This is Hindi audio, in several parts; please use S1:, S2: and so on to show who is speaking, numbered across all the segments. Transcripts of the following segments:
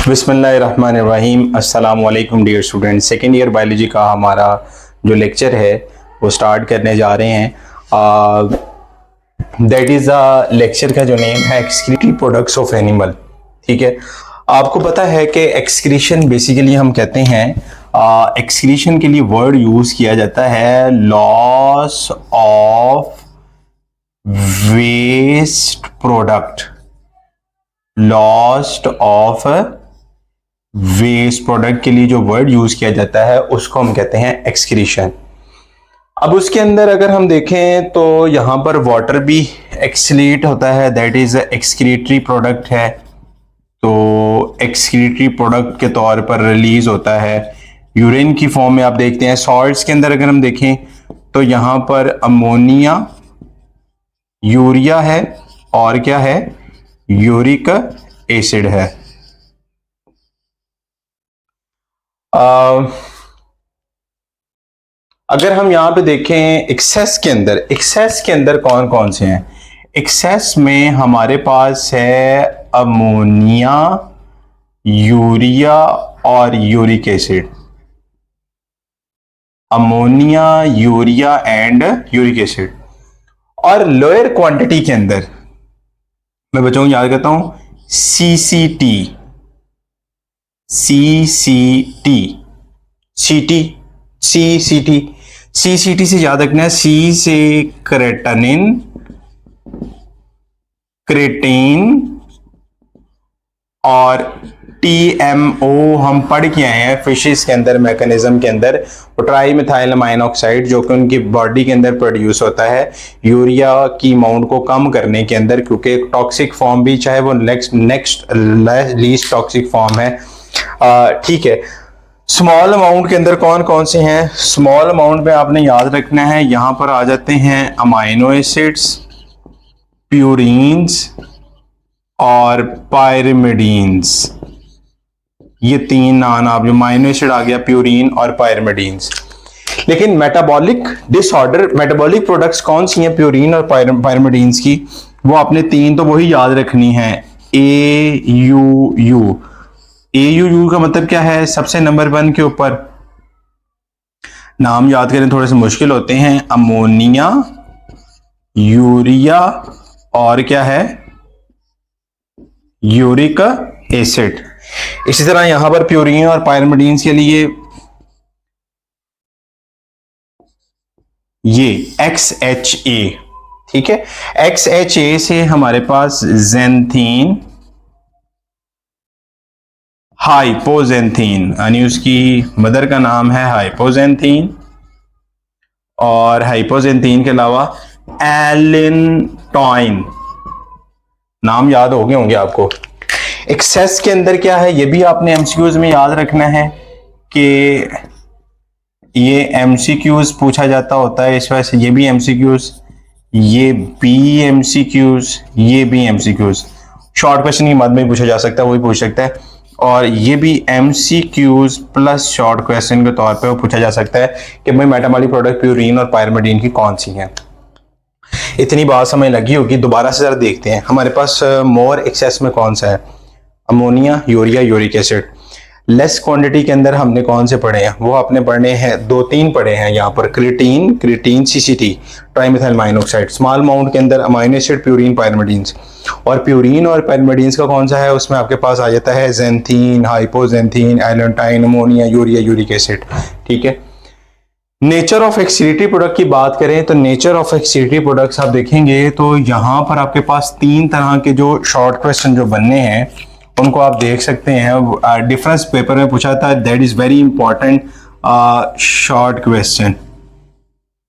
S1: बिस्मिल्लाहिर्रहमानिर्रहीम। अस्सलाम वालेकुम dear student. Second year biology का हमारा जो लेक्चर है वो स्टार्ट करने जा रहे हैं। दैट इज़ अ लेक्चर का जो नेम है एक्सक्रीटरी प्रोडक्ट्स ऑफ एनिमल। ठीक है, आपको पता है कि एक्सक्रीशन बेसिकली हम कहते हैं एक्सक्रीशन के लिए वर्ड यूज किया जाता है loss of waste product. Lost of waste product के लिए जो वर्ड यूज किया जाता है उसको हम कहते हैं एक्सक्रीशन। अब उसके अंदर अगर हम देखें तो यहां पर वाटर भी एक्सक्रीट होता है, दैट इज एक्सक्रीटरी प्रोडक्ट है। तो एक्सक्रीटरी प्रोडक्ट के तौर पर रिलीज होता है यूरिन की फॉर्म में। आप देखते हैं सॉल्ट्स के अंदर अगर हम देखें तो यहां पर अमोनिया, यूरिया है और क्या है, यूरिक एसिड है। अगर हम यहां पे देखें एक्सेस के अंदर कौन कौन से हैं, एक्सेस में हमारे पास है अमोनिया, यूरिया और uric acid. Ammonia, urea and uric acid. और लोअर क्वांटिटी के अंदर मैं बच्चों को याद करता हूं सीसीटी, सीसीटी से याद रखना है। सी से क्रेटनिन, क्रेटीन और टीएमओ हम पढ़ के आए हैं फिशेस के अंदर मैकेनिज्म के अंदर, ट्राई मिथाइल अमाइन ऑक्साइड जो कि उनकी बॉडी के अंदर प्रोड्यूस होता है यूरिया की अमाउंट को कम करने के अंदर, क्योंकि एक टॉक्सिक फॉर्म भी, चाहे वो नेक्स्ट लीस्ट टॉक्सिक फॉर्म है। ठीक है, स्मॉल अमाउंट के अंदर कौन कौन से हैं, स्मॉल अमाउंट में आपने याद रखना है यहां पर आ जाते हैं अमाइनो एसिड्स, प्यूरीन्स और पायरिमिडीन्स। ये तीन नाम आप, जो अमाइनो एसिड आ गया, प्यूरीन और पायरिमिडीन्स। लेकिन मेटाबॉलिक डिसऑर्डर, मेटाबॉलिक प्रोडक्ट्स कौन सी हैं प्यूरीन और पायरिमिडीन्स की, वो आपने तीन तो वही याद रखनी है। AUU, AUU का मतलब क्या है, सबसे नंबर 1 के ऊपर नाम याद करें, थोड़े से मुश्किल होते हैं। अमोनिया, यूरिया और क्या है, यूरिक एसिड। इसी तरह यहां पर प्यूरीन और पायरिमिडीन्स के लिए ये XHA। ठीक है, XHA से हमारे पास जेंथीन, हाइपोजेंथीन, यानी उसकी मदर का नाम है हाइपोजेंथीन, और हाइपोजेंथीन के अलावा एलिनटॉइन, नाम याद हो गए होंगे आपको। एक्सेस के अंदर क्या है, ये भी आपने एमसीक्यूज में याद रखना है कि ये एमसीक्यूज पूछा जाता होता है, इस वजह से ये भी एमसीक्यूज, ये भी एमसीक्यूज, ये भी एमसीक्यूज। शॉर्ट क्वेश्चन की मद में पूछा जा सकता है, वही पूछ सकता है। और ये भी एमसीक्यूज प्लस शॉर्ट क्वेश्चन के तौर पे वो पूछा जा सकता है कि भाई मेटाबॉलिक प्रोडक्ट प्यूरीन और पायरिमिडीन की कौन सी हैं। इतनी बात समझ लगी होगी, दोबारा से जरा देखते हैं हमारे पास मोर एक्सेस में कौन सा है, ammonia, urea, uric acid. Less quantity के अंदर हमने कौन से पढ़े हैं, वो आपने पढ़ने हैं 2-3 पढ़े हैं यहाँ पर, creatine, CCT, trimethyl amine oxide. Small amount के अंदर अमाइनो एसिड, प्यूरीन, पायरिमिडीन्स। और प्यूरीन और पायरिमिडीन्स का कौन सा है, उसमें आपके पास आ जाता है xanthine, hypoxanthine, allantoin, ammonia, urea, uric acid. ठीक है, नेचर ऑफ एक्सक्रीटरी प्रोडक्ट की बात करें तो नेचर ऑफ एक्सक्रीटरी प्रोडक्ट्स आप देखेंगे तो यहां पर आपके पास 3 तरह के जो शॉर्ट क्वेश्चन जो बनने हैं उनको आप देख सकते हैं। डिफरेंस पेपर में पूछा था, that is very important short question.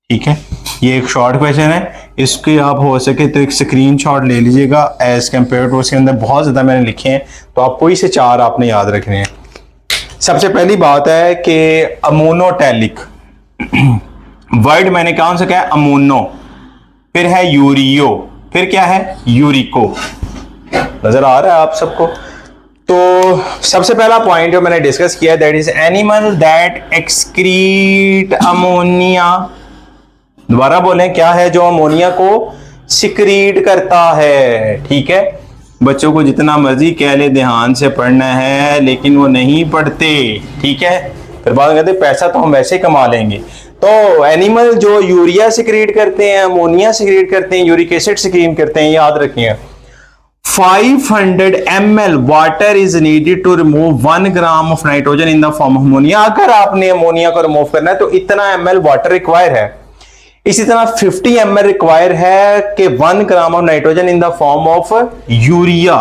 S1: ठीक है, ये एक शॉर्ट क्वेश्चन है, इसकी आप हो सके तो एक स्क्रीनशॉट ले लीजिएगा। एज कंपेयर टू, उसके अंदर बहुत ज्यादा मैंने लिखे हैं, तो आप कोई से 4 आपने याद रखने हैं। सबसे पहली बात है कि अमोनोटैलिक वर्ड मैंने कौन सा कहा, अमोनो, फिर है यूरियो, फिर क्या है, यूरिको। नजर आ रहा है आप सबको। तो सबसे पहला पॉइंट जो मैंने डिस्कस किया, that is animal that excrete ammonia. दोबारा बोलें, क्या है जो अमोनिया को सिक्रीट करता है। ठीक है, बच्चों को जितना मर्जी कह ले ध्यान से पढ़ना है, लेकिन वो नहीं पढ़ते, ठीक है। फिर बाद में कहते पैसा तो हम वैसे कमा लेंगे। तो एनिमल जो यूरिया सिक्रीट करते हैं, अमोनिया सिक्रीट करते हैं, यूरिक एसिड सिक्रीट करते हैं, याद रखिए। 500 ml water is needed to remove 1 gram of nitrogen in the form of ammonia. अगर आपने अमोनिया को रिमूव करना है तो इतना ml वाटर रिक्वायर है। इसी तरह 50 ml रिक्वायर है कि 1 gram of nitrogen in the form of urea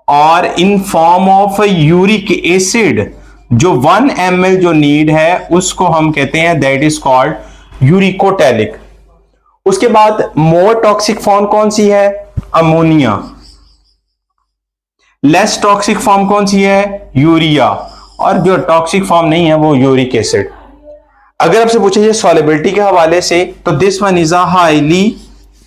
S1: और in form of uric acid जो 1 ml जो नीड है उसको हम कहते हैं दैट इज कॉल्ड यूरिकोटैलिक। उसके बाद मोर टॉक्सिक फॉर्म कौन सी है? अमोनिया। लेस टॉक्सिक फॉर्म कौन सी है? यूरिया। और जो टॉक्सिक फॉर्म नहीं है वो यूरिक एसिड। अगर आपसे पूछे ये सॉलिबिलिटी के हवाले से तो this one is highly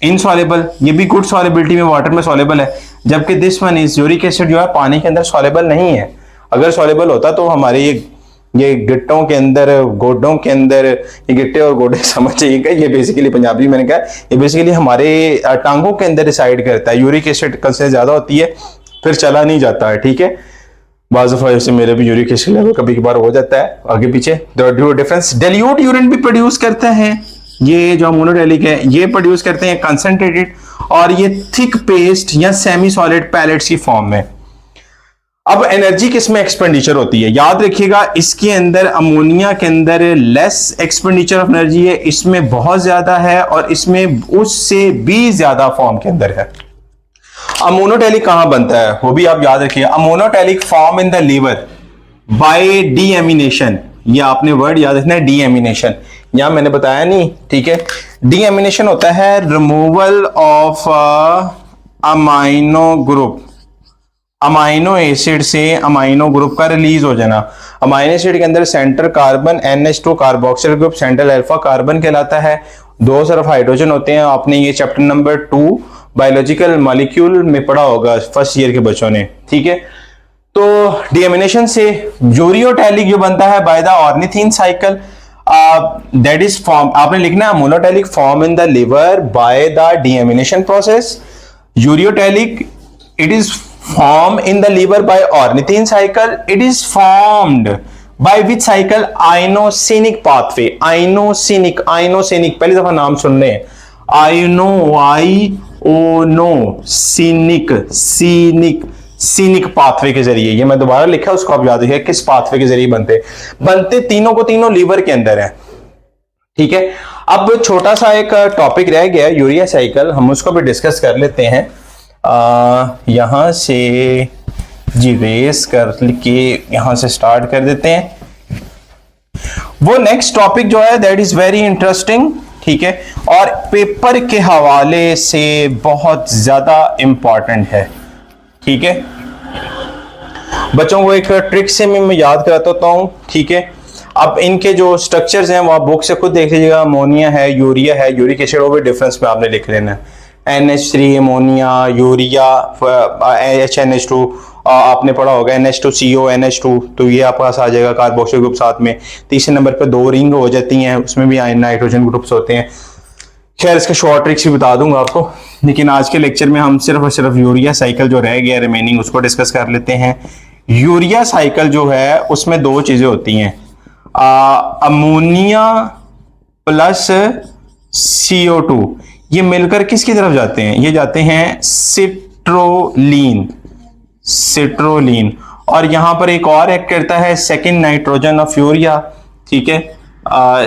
S1: insoluble, ये भी गुड सॉलिबिलिटी में वाटर में सॉल्युबल है, जबकि this one is uric acid जो है पानी के अंदर सॉल्युबल नहीं है। अगर सॉल्युबल होता तो हमारे ये गिट्टों के अंदर, गोडों के अंदर, ये गिट्टे और गोडे समझ जाइएगा, ये बेसिकली पंजाबी मैंने कहा, ये बेसिकली हमारे टांगों के अंदर डिसाइड करता है। यूरिक एसिड कल से ज्यादा होती है फिर चला नहीं जाता है, ठीक है। बाज़ दफ़ा से मेरे भी यूरिक एसिड लेवल कभी कभार हो जाता है आगे पीछे। डिफरेंस डाइल्यूट यूरिन भी प्रोड्यूस करते हैं, ये जो मोनोटैलिक है ये प्रोड्यूस करते हैं कंसंट्रेटेड, और ये थिक पेस्ट या सेमी सॉलिड पैलेट्स की फॉर्म में। अब एनर्जी किसमें एक्सपेंडिचर होती है? याद रखिएगा, इसके अंदर अमोनिया के अंदर लेस एक्सपेंडिचर ऑफ एनर्जी है, इसमें बहुत ज्यादा है, और इसमें उससे भी ज्यादा फॉर्म के अंदर है। अमोनोटैलिक कहां बनता है वो भी आप याद रखिए। Ammonotelic form in the liver by deamination, ये आपने वर्ड याद रखना है, डीएमिनेशन। यहां मैंने बताया नहीं, ठीक है। डीएमिनेशन होता है removal of amino group, amino acid से अमाइनो ग्रुप का रिलीज हो जाना। अमाइनो एसिड के अंदर centre carbon NH2 carboxyl group central alpha carbon कहलाता है, 2 तरफ हाइड्रोजन होते हैं। आपने ये चैप्टर नंबर 2 बायोलॉजिकल मॉलिक्यूल में पढ़ा होगा फर्स्ट ईयर के बच्चों ने, ठीक है। तो डीएमिनेशन से यूरियोटैलिक जो बनता है by the ornithine cycle, that is form, आपने लिखना है monotelic form in the liver by the deamination process. Ureotelic it is formed in the liver by ornithine cycle. It is formed by which cycle? Inosinic pathway. Inosinic पहली दफा नाम सुन रहे हैं। सीनिक पाथवे के जरिए, ये मैं दोबारा लिखा उसको आप याद रखिए किस पाथवे के जरिए बनते तीनों को तीनों लीवर के अंदर है, ठीक है। अब छोटा सा एक टॉपिक रह गया यूरिया साइकिल, हम उसको भी डिस्कस कर लेते हैं। यहां से जी रेस कर के यहां से स्टार्ट कर देते हैं। वो नेक्स्ट टॉपिक जो है दैट इज वेरी इंटरेस्टिंग, ठीक है, और पेपर के हवाले से बहुत ज्यादा इंपॉर्टेंट है, ठीक है। बच्चों को एक ट्रिक से मैं याद कराता हूं, ठीक है। अब इनके जो स्ट्रक्चर्स हैं वो आप बुक से खुद देख लीजिएगा। अमोनिया है, यूरिया है, यूरिक एसिड, वो भी डिफरेंस में आपने लिख लेना है। NH3 अमोनिया, यूरिया, HNH2 आपने पढ़ा होगा, NH2CO NH2, तो ये आपके पास आ जाएगा कार्बोक्सिल ग्रुप साथ में। तीसरे नंबर पे 2 रिंग हो जाती हैं, उसमें भी नाइट्रोजन ग्रुप्स होते हैं। खैर इसके शॉर्ट ट्रिक्स भी बता दूंगा आपको, लेकिन आज के लेक्चर में हम सिर्फ और सिर्फ यूरिया साइकिल जो रह गया रिमेनिंग उसको डिस्कस कर लेते हैं। यूरिया साइकिल जो है उसमें 2 चीजें होती हैं, अमोनिया प्लस CO2, ये मिलकर किसकी तरफ जाते हैं? ये जाते हैं सिट्रोलीन, और यहां पर एक और एक्ट करता है सेकंड नाइट्रोजन ऑफ यूरिया, ठीक है।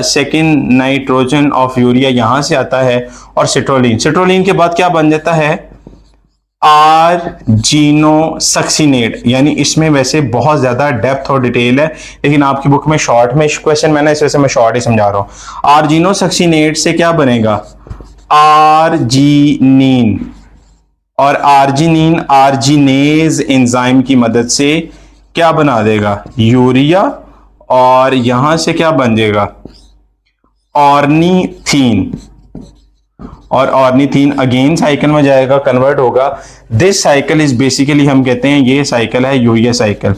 S1: सेकंड नाइट्रोजन ऑफ यूरिया यहां से आता है, और सिट्रोलीन के बाद क्या बन जाता है? आर्जिनोसक्सिनेट। यानी इसमें वैसे बहुत ज्यादा डेप्थ और डिटेल है, लेकिन आपकी बुक में शॉर्ट में क्वेश्चन मैंने इस वजह से मैं शॉर्ट ही समझा रहा हूं। आर्जिनोसक्सिनेट से क्या बनेगा? आर्जिनीन, और आर्जिनीन आर्जिनेज एंजाइम की मदद से क्या बना देगा? यूरिया, और यहां से क्या बन जाएगा? ऑर्निथीन, और ऑर्निथीन अगेन साइकिल में जाएगा, कन्वर्ट होगा। दिस साइकिल इज बेसिकली, हम कहते हैं ये साइकिल है यूरिया साइकिल।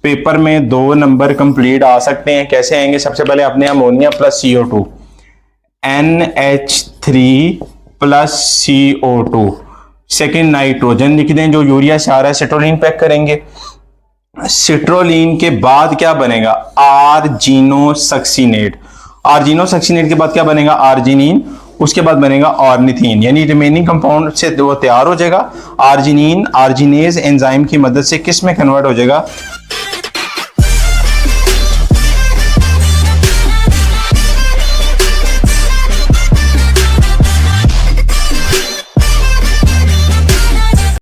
S1: पेपर में 2 नंबर कंप्लीट आ सकते हैं। कैसे आएंगे? सबसे पहले अपने ammonia plus CO2, NH3 plus CO2, second nitrogen लिख दें जो यूरिया से आ रहा है, सिट्रोलिन पैक करेंगे। सिट्रोलिन के बाद क्या बनेगा, आर्जिनोसक्सीनेट। आर्जिनोसक्सीनेट के बाद क्या बनेगा, आर्जिनिन। उसके बाद बनेगा ऑर्निथीन, यानी रिमेनिंग कंपाउंड से वो तैयार हो जाएगा। आर्जिनिन आर्जिनेज एंजाइम की मदद से किस में कन्वर्ट हो जाएगा,